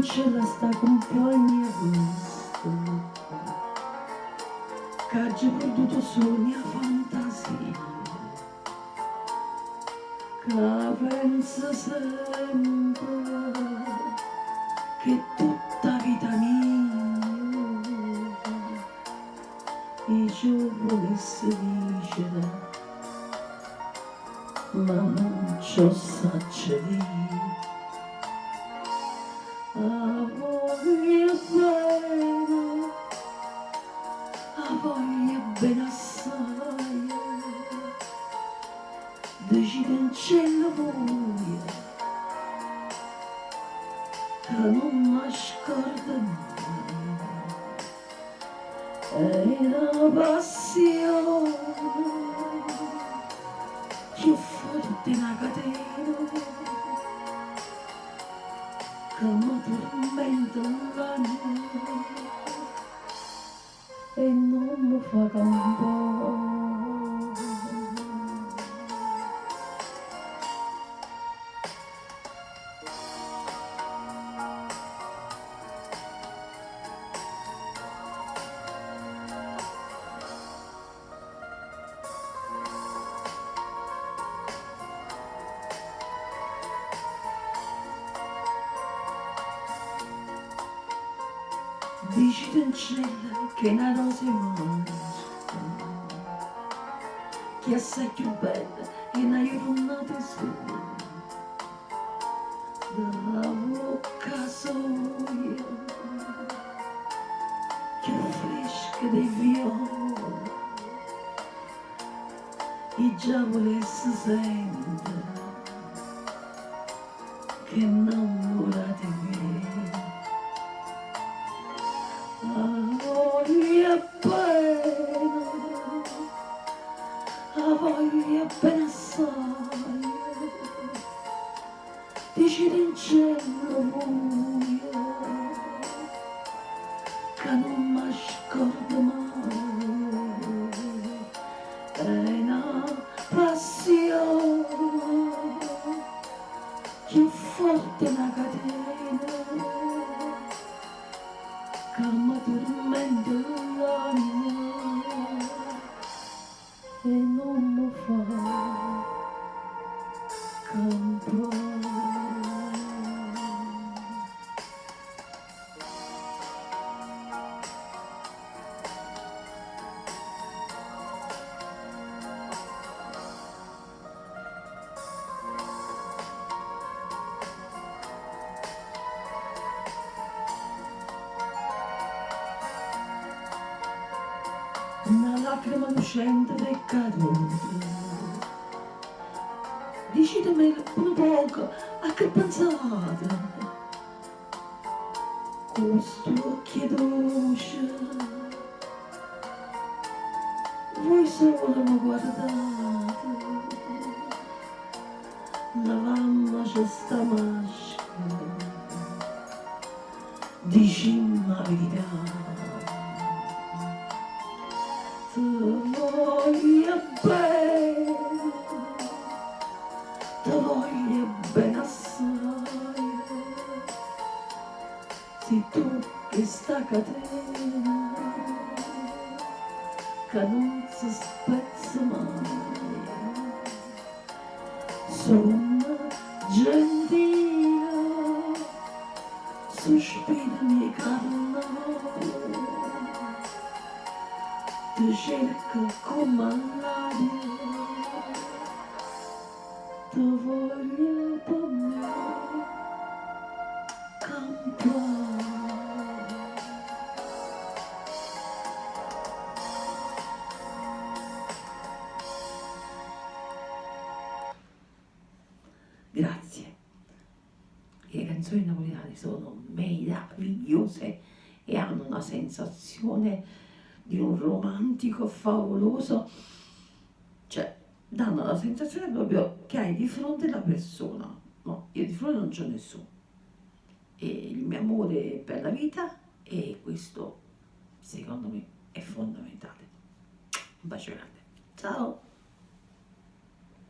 cancella sta compagna visto che ha perduto sogni a fantasia, che pensa sempre che tutta vita mia io volesse dicere, ma non ciò saccia dire. A voglia bene assai, decide in cielo voglia, che non mi scorda mai, è una passione più forte una catena, che mi tormenta l'anima e non mi fa campare. Dici in cielo che una rosa è mangia, che è assai più bella che una giornata sola, da bocca soia, più fresca dei fiori, e già volesse sentire che innamorati miei. A voglia bene assai, decide in cielo buio, che non mi scorda mai, è una passione più forte una catena, che mi tormenta l'anima e non mi fa campare. Una lacrima lucente è caduta, decidimi un poco a che pensate, questo occhio dolce, voi solo mi guardate, la mamma c'è sta maschera, dicimmi la verità. Ti voglio bene, ti voglio bene assai, sei tu che sta catena, che non si spezza mai, sono gentile, sospirami carnale, ti cerco come l'aria, ti voglio per me campare. Grazie. Le canzoni napoletane sono meravigliose e hanno una sensazione di un romantico favoloso, cioè danno la sensazione proprio che hai di fronte la persona. No, io di fronte non c'ho nessuno, e il mio amore per la vita, e questo secondo me è fondamentale. Un bacio grande, ciao.